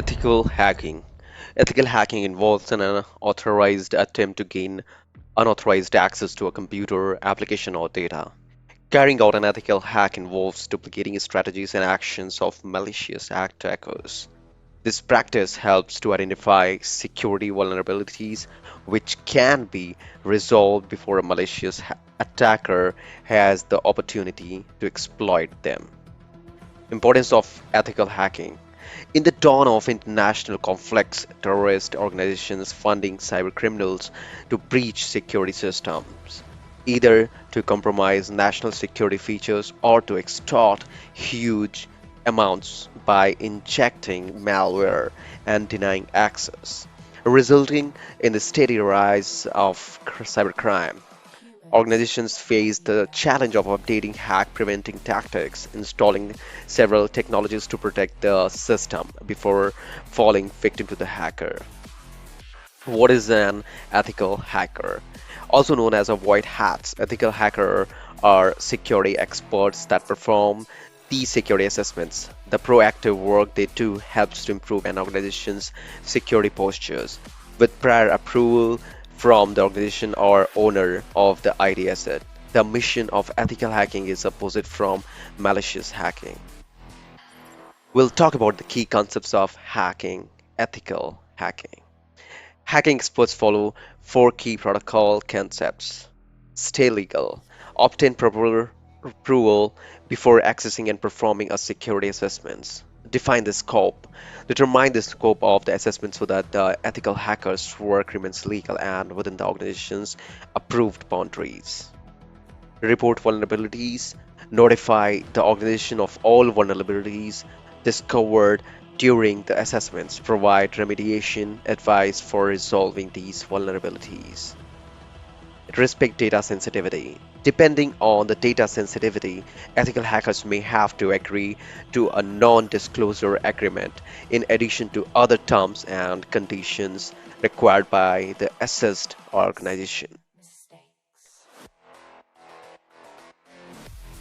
Ethical hacking. Ethical hacking involves an unauthorized attempt to gain unauthorized access to a computer, application, or data. Carrying out an ethical hack involves duplicating strategies and actions of malicious attackers. This practice helps to identify security vulnerabilities which can be resolved before a malicious attacker has the opportunity to exploit them. Importance of ethical hacking. In the dawn of international conflicts, terrorist organizations funding cybercriminals to breach security systems, either to compromise national security features or to extort huge amounts by injecting malware and denying access, resulting in the steady rise of cybercrime. Organizations face the challenge of updating hack preventing tactics, installing several technologies to protect the system before falling victim to the hacker. What is an ethical hacker? Also known as a white hats, ethical hacker are security experts that perform these security assessments. The proactive work they do helps to improve an organization's security postures with prior approval from the organization or owner of the ID asset. The mission of ethical hacking is opposite from malicious hacking. We'll talk about the key concepts of hacking, ethical hacking. Hacking experts follow four key protocol concepts. Stay legal. Obtain proper approval before accessing and performing a security assessments. Define the scope. Determine the scope of the assessment so that the ethical hacker's work remains legal and within the organization's approved boundaries. Report vulnerabilities. Notify the organization of all vulnerabilities discovered during the assessments. Provide remediation advice for resolving these vulnerabilities. Respect data sensitivity. Depending on the data sensitivity, ethical hackers may have to agree to a non disclosure agreement in addition to other terms and conditions required by the assessed organization.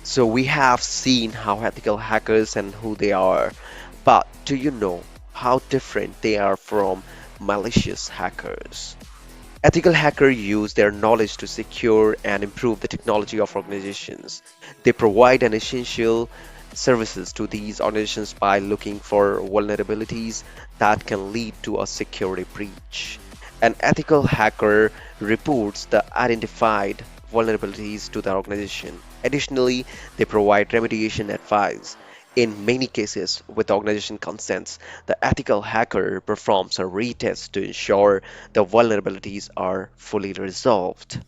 So we have seen how ethical hackers and who they are, but do you know how different they are from malicious hackers? Ethical hackers use their knowledge to secure and improve the technology of organizations. They provide an essential services to these organizations by looking for vulnerabilities that can lead to a security breach. An ethical hacker reports the identified vulnerabilities to the organization. Additionally, they provide remediation advice. In many cases, with organization consents, the ethical hacker performs a retest to ensure the vulnerabilities are fully resolved.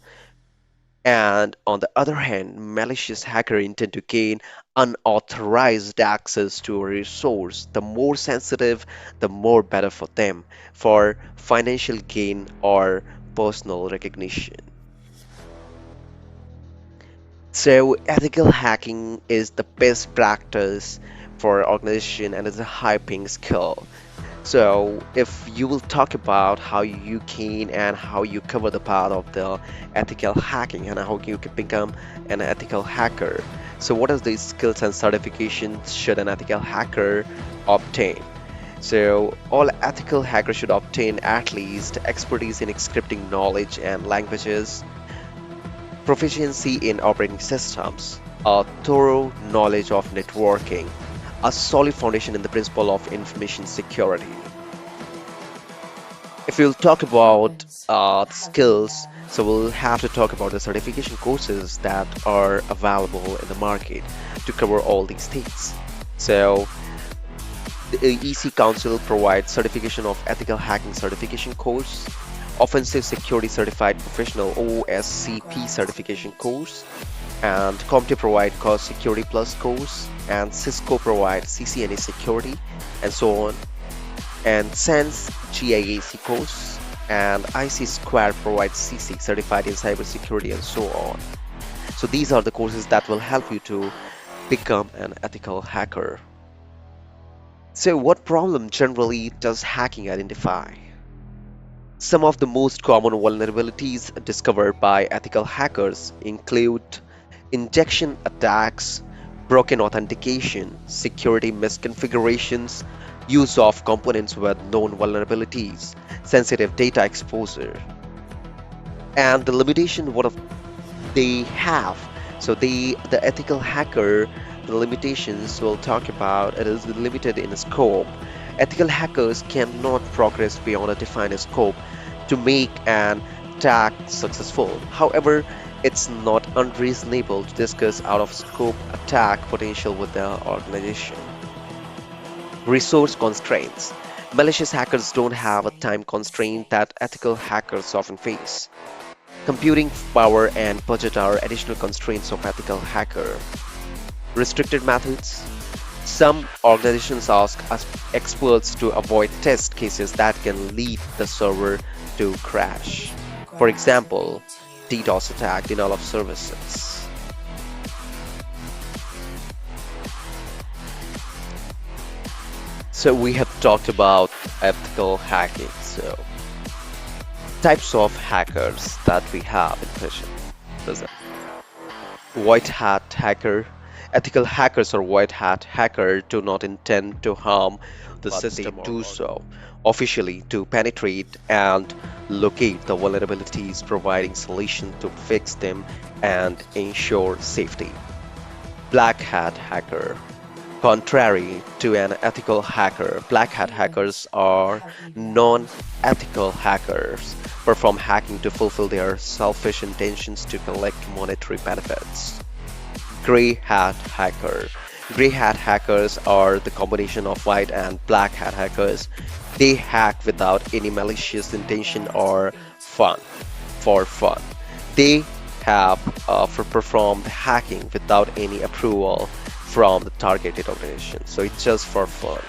And on the other hand, malicious hackers intend to gain unauthorized access to a resource. The more sensitive, the more better for them, for financial gain or personal recognition. So ethical hacking is the best practice for organization and is a high paying skill. So if you will talk about how you can and how you cover the part of the ethical hacking and how you can become an ethical hacker. So what are the skills and certifications should an ethical hacker obtain? So all ethical hackers should obtain at least expertise in scripting knowledge and languages, proficiency in operating systems, a thorough knowledge of networking, a solid foundation in the principle of information security. If we'll talk about skills, so we'll have to talk about the certification courses that are available in the market to cover all these things. So the EC Council provides certification of ethical hacking certification course, Offensive Security Certified Professional OSCP certification course, and CompTIA provide Cost Security Plus course, and Cisco provide CCNA Security, and so on. And SANS GIAC course, and IC Square provides CC certified in cybersecurity, and so on. So these are the courses that will help you to become an ethical hacker. So what problem generally does hacking identify? Some of the most common vulnerabilities discovered by ethical hackers include injection attacks, broken authentication, security misconfigurations, use of components with known vulnerabilities, sensitive data exposure, and the limitation what they have. So the ethical hacker, the limitations we'll talk about, it is limited in scope. Ethical hackers cannot progress beyond a defined scope to make an attack successful. However, it's not unreasonable to discuss out of scope attack potential with the organization. Resource constraints. Malicious hackers don't have a time constraint that ethical hackers often face. Computing power and budget are additional constraints of ethical hacker. Restricted methods. Some organizations ask us experts to avoid test cases that can lead the server to crash. For example, DDoS attack, denial of services. So we have talked about ethical hacking. So types of hackers that we have in present. White hat hacker. Ethical hackers or white hat hacker do not intend to harm the but they system or do organ. so. Officially to penetrate and locate the vulnerabilities, providing solutions to fix them and ensure safety. Black hat hacker. Contrary to an ethical hacker, black hat hackers are non ethical hackers, perform hacking to fulfill their selfish intentions to collect monetary benefits. Gray hat hacker. Gray hat hackers are the combination of white and black hat hackers. They hack without any malicious intention or fun, for fun. They have performed hacking without any approval from the targeted organization. So it's just for fun.